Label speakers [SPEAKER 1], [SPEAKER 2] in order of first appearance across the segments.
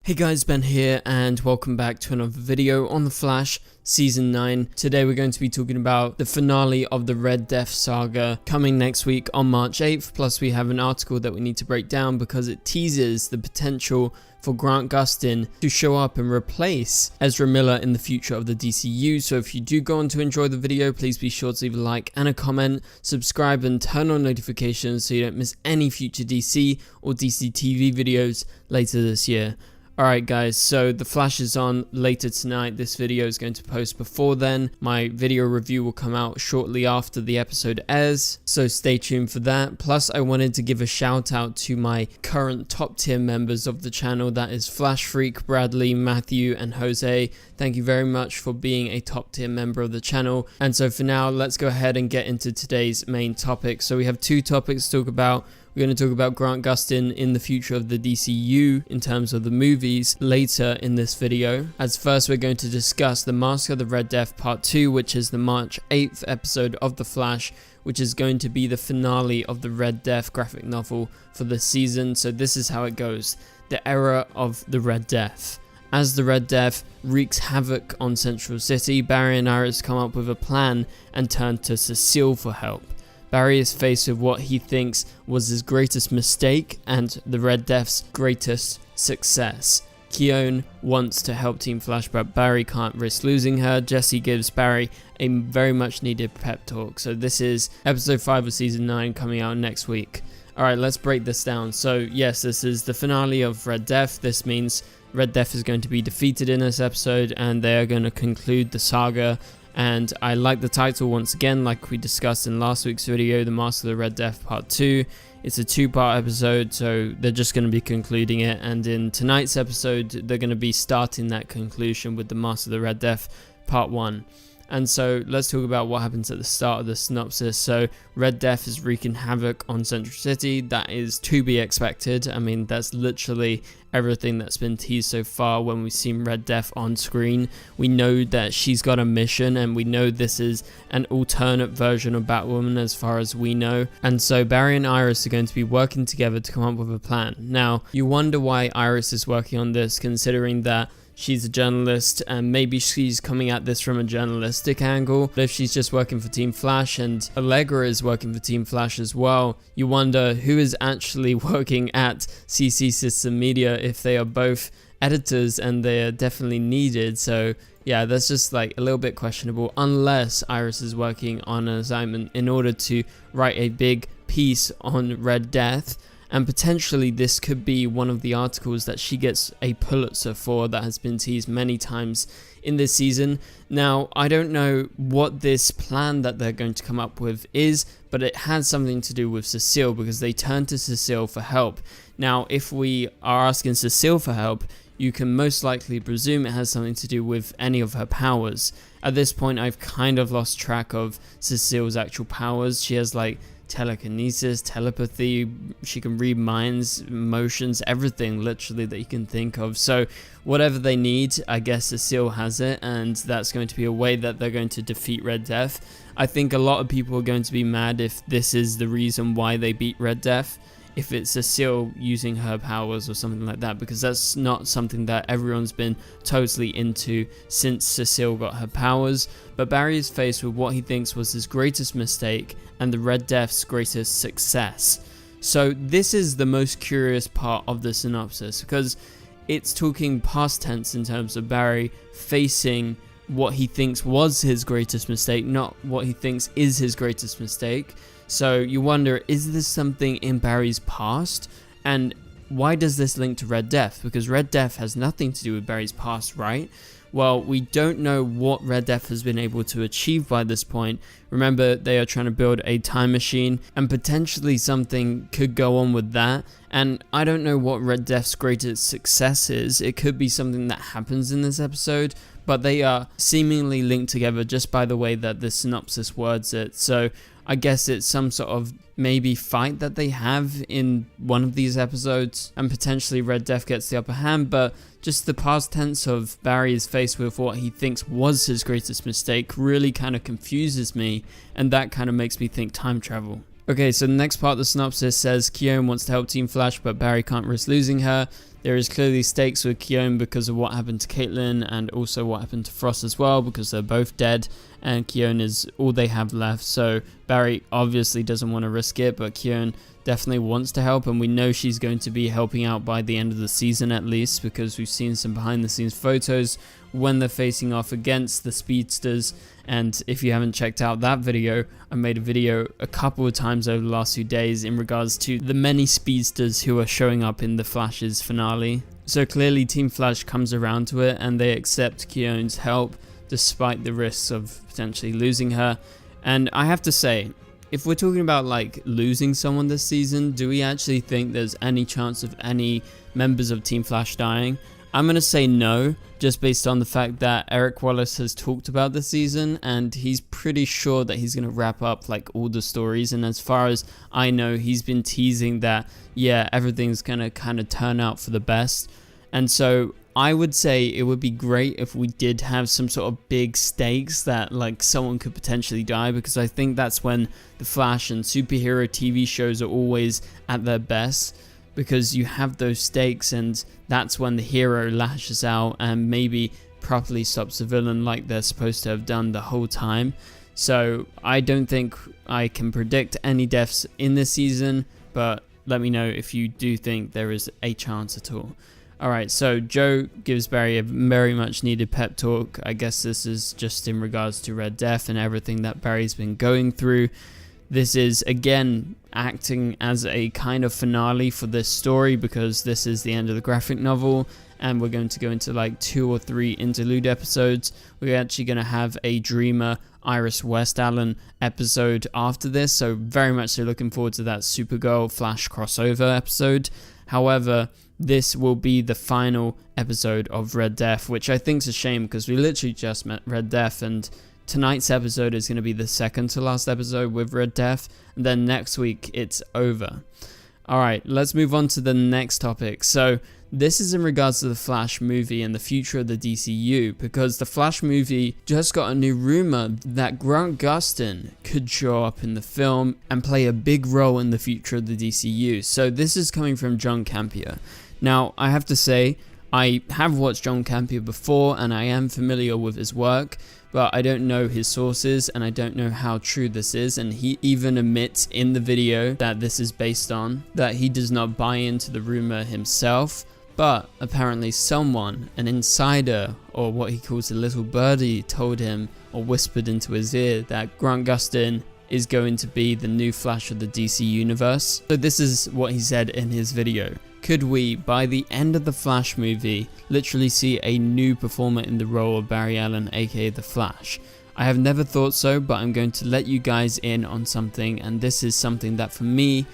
[SPEAKER 1] Hey guys, Ben here and welcome back to another video on The Flash Season 9. Today we're going to be talking about the finale of the Red Death saga coming next week on March 8th. Plus we have an article that we need to break down because it teases the potential for Gustin to show up and replace Ezra Miller in the future of the DCU. So if you do go on to enjoy the video, please be sure to leave a like and a comment, subscribe and turn on notifications so you don't miss any future DC or DCTV videos later this year. Alright guys, so The Flash is on later tonight. This video is going to post before then. My video review will come out shortly after the episode airs, so stay tuned for that. Plus I wanted to give a shout out to my current top tier members of the channel, that is Flash Freak, Bradley, Matthew and Jose. Thank you very much for being a top tier member of the channel. And so for now, let's go ahead and get into today's main topic. So we have two topics to talk about. We're going to talk about Gustin in the future of the DCU in terms of the movies later in this video. As first, we're going to discuss The Mask of the Red Death Part 2, which is the March 8th episode of The Flash, which is going to be the finale of the Red Death graphic novel for the season. So this is how it goes. The era of the Red Death. As the Red Death wreaks havoc on Central City, Barry and Iris come up with a plan and turn to Cecile for help. Barry is faced with what he thinks was his greatest mistake and the Red Death's greatest success. Keone wants to help Team Flash, but Barry can't risk losing her. Jesse gives Barry a very much needed pep talk. So this is episode 5 of season 9 coming out next week. Alright, let's break this down. So yes, this is the finale of Red Death. This means Red Death is going to be defeated in this episode and they are going to conclude the saga. And I like the title once again, like we discussed in last week's video, The Mask of the Red Death Part 2. It's a 2-part episode, so they're just going to be concluding it. And in tonight's episode, they're going to be starting that conclusion with The Mask of the Red Death Part 1. And so let's talk about what happens at the start of the synopsis. So Red Death is wreaking havoc on Central City. That is to be expected. I mean, that's literally everything that's been teased so far when we've seen Red Death on screen. We know that she's got a mission and we know this is an alternate version of Batwoman as far as we know. And so Barry and Iris are going to be working together to come up with a plan. Now, you wonder why Iris is working on this, considering that she's a journalist and maybe she's coming at this from a journalistic angle. But if she's just working for Team Flash and Allegra is working for Team Flash as well, you wonder who is actually working at CC System Media if they are both editors and they are definitely needed. So yeah, that's just like a little bit questionable unless Iris is working on an assignment in order to write a big piece on Red Death. And potentially this could be one of the articles that she gets a Pulitzer for that has been teased many times in this season. Now, I don't know what this plan that they're going to come up with is, but it has something to do with Cecile because they turn to Cecile for help. Now, if we are asking Cecile for help, you can most likely presume it has something to do with any of her powers. At this point, I've kind of lost track of Cecile's actual powers. She has like telekinesis, telepathy, she can read minds, emotions, everything literally that you can think of. So whatever they need, I guess Cecile has it, and that's going to be a way that they're going to defeat Red Death. I think a lot of people are going to be mad if this is the reason why they beat Red Death, if it's Cecile using her powers or something like that, because that's not something that everyone's been totally into since Cecile got her powers. But Barry is faced with what he thinks was his greatest mistake and the Red Death's greatest success. So this is the most curious part of the synopsis because it's talking past tense in terms of Barry facing what he thinks was his greatest mistake, not what he thinks is his greatest mistake. So you wonder, is this something in Barry's past? And why does this link to Red Death? Because Red Death has nothing to do with Barry's past, right? Well, we don't know what Red Death has been able to achieve by this point. Remember, they are trying to build a time machine and potentially something could go on with that. And I don't know what Red Death's greatest success is. It could be something that happens in this episode, but they are seemingly linked together just by the way that the synopsis words it. So I guess it's some sort of maybe fight that they have in one of these episodes and potentially Red Death gets the upper hand, but just the past tense of Barry is faced with what he thinks was his greatest mistake really kind of confuses me, and that kind of makes me think time travel. Okay, so the next part of the synopsis says Keone wants to help Team Flash, but Barry can't risk losing her. there is clearly stakes with Keone because of what happened to Caitlin and also what happened to Frost as well, because they're both dead and Keone is all they have left. So Barry obviously doesn't want to risk it, but Keone definitely wants to help, and we know she's going to be helping out by the end of the season at least, because we've seen some behind the scenes photos when they're facing off against the speedsters. And if you haven't checked out that video, I made a video a couple of times over the last few days in regards to the many speedsters who are showing up in the Flash's finale. So clearly Team Flash comes around to it and they accept Keone's help despite the risks of potentially losing her. And I have to say, if we're talking about like losing someone this season, do we actually think there's any chance of any members of Team Flash dying? I'm going to say no, just based on the fact that Eric Wallace has talked about the season and he's pretty sure that he's going to wrap up like all the stories. And as far as I know, he's been teasing that, yeah, everything's going to kind of turn out for the best. And so I would say it would be great if we did have some sort of big stakes that like someone could potentially die, because I think that's when the Flash and superhero TV shows are always at their best, because you have those stakes and that's when the hero lashes out and maybe properly stops the villain like they're supposed to have done the whole time. So I don't think I can predict any deaths in this season, but let me know if you do think there is a chance at all. Alright, so Joe gives Barry a very much needed pep talk. I guess this is just in regards to Red Death and everything that Barry's been going through. This is again acting as a kind of finale for this story, because this is the end of the graphic novel and we're going to go into like 2 or 3 interlude episodes. We're actually going to have a Dreamer Iris West Allen episode after this, so very much so looking forward to that Supergirl Flash crossover episode. However, this will be the final episode of Red Death, which I think is a shame because we literally just met Red Death, and tonight's episode is going to be the second to last episode with Red Death, and then next week it's over. Alright, let's move on to the next topic. So this is in regards to the Flash movie and the future of the DCU, because the Flash movie just got a new rumor that Gustin could show up in the film and play a big role in the future of the DCU. So this is coming from John Campea. Now, I have to say, I have watched John Campea before and I am familiar with his work, but I don't know his sources and I don't know how true this is, and he even admits in the video that this is based on that he does not buy into the rumor himself, but apparently someone, an insider or what he calls a little birdie, told him or whispered into his ear that Grant Gustin is going to be the new Flash of the DC universe. So this is what he said in his video. Could we, by the end of the Flash movie, literally see a new performer in the role of Barry Allen, aka the Flash? I have never thought so, but I'm going to let you guys in on something, and this is something that for me,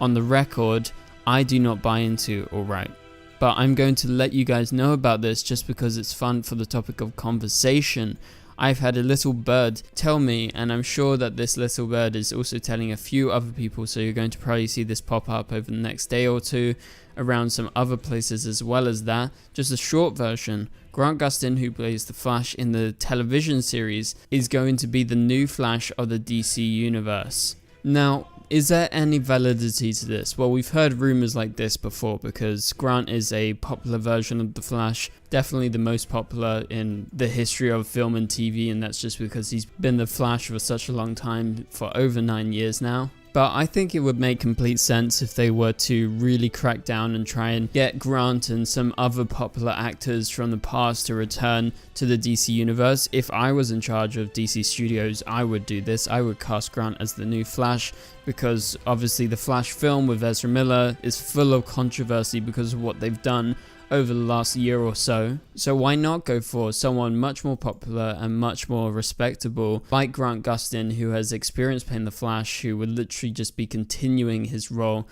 [SPEAKER 1] on the record, I do not buy into, alright. But I'm going to let you guys know about this just because it's fun for the topic of conversation. I've had a little bird tell me, and I'm sure that this little bird is also telling a few other people, so you're going to probably see this pop up over the next day or two around some other places as well as that. Just a short version, Grant Gustin, who plays the Flash in the television series, is going to be the new Flash of the DC universe. Now, is there any validity to this? Well, we've heard rumors like this before because Grant is a popular version of the Flash, definitely the most popular in the history of film and TV, and that's just because he's been the Flash for such a long time, for over 9 years now. But I think it would make complete sense if they were to really crack down and try and get Grant and some other popular actors from the past to return to the DC universe. If I was in charge of DC Studios, I would do this. I would cast Grant as the new Flash, because obviously the Flash film with Ezra Miller is full of controversy because of what they've done over the last year or so. So why not go for someone much more popular and much more respectable like Grant Gustin, who has experience playing the Flash, who would literally just be continuing his role.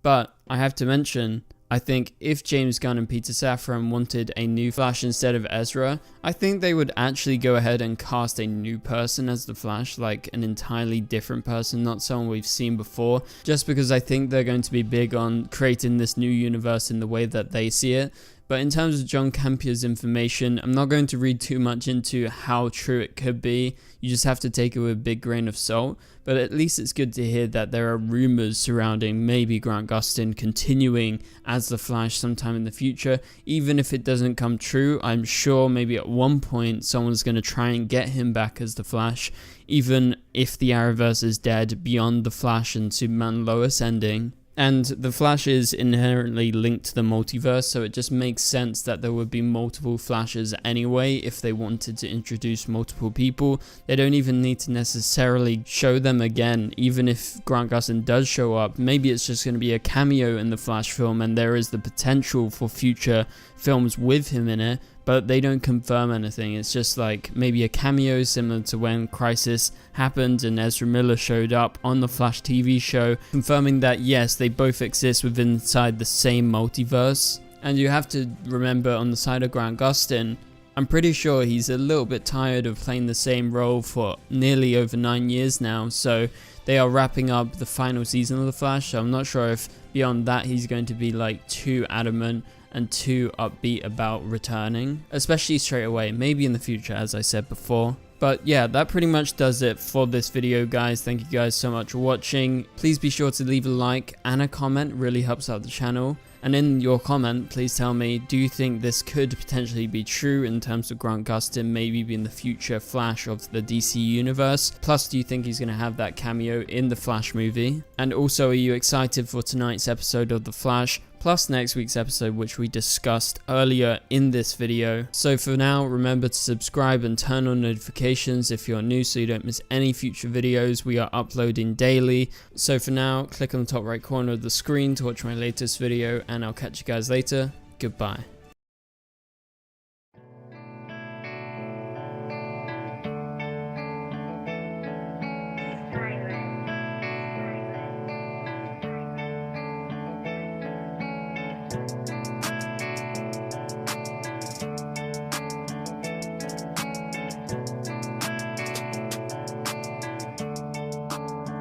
[SPEAKER 1] But I have to mention, I think if James Gunn and Peter Safran wanted a new Flash instead of Ezra, I think they would actually go ahead and cast a new person as the Flash, like an entirely different person, not someone we've seen before, just because I think they're going to be big on creating this new universe in the way that they see it. But in terms of John Campio's information, I'm not going to read too much into how true it could be. You just have to take it with a big grain of salt. But at least it's good to hear that there are rumors surrounding maybe Grant Gustin continuing as the Flash sometime in the future. Even if it doesn't come true, I'm sure maybe at one point someone's going to try and get him back as the Flash. Even if the Arrowverse is dead beyond the Flash and Superman Lois ending. And the Flash is inherently linked to the multiverse, so it just makes sense that there would be multiple Flashes anyway if they wanted to introduce multiple people. They don't even need to necessarily show them again. Even if Grant Gustin does show up, maybe it's just going to be a cameo in the Flash film and there is the potential for future films with him in it, but they don't confirm anything. It's just like maybe a cameo similar to when Crisis happened and Ezra Miller showed up on the Flash TV show, confirming that yes, they both exist within inside the same multiverse. And you have to remember, on the side of Grant Gustin, I'm pretty sure he's a little bit tired of playing the same role for nearly over 9 years now, so they are wrapping up the final season of The Flash, so I'm not sure if beyond that he's going to be like too adamant and too upbeat about returning, especially straight away, maybe in the future as I said before. But yeah, that pretty much does it for this video, guys. Thank you guys so much for watching. Please be sure to leave a like and a comment, really helps out the channel. And in your comment, please tell me, do you think this could potentially be true in terms of Grant Gustin maybe being the future Flash of the DC universe? Plus, do you think he's going to have that cameo in the Flash movie? And also, are you excited for tonight's episode of The Flash? Plus next week's episode, which we discussed earlier in this video. So for now, remember to subscribe and turn on notifications if you're new so you don't miss any future videos. We are uploading daily. So for now, click on the top right corner of the screen to watch my latest video, and I'll catch you guys later. Goodbye.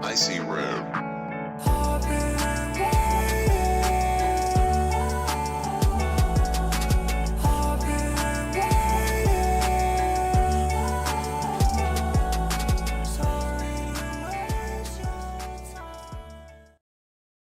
[SPEAKER 2] I see red.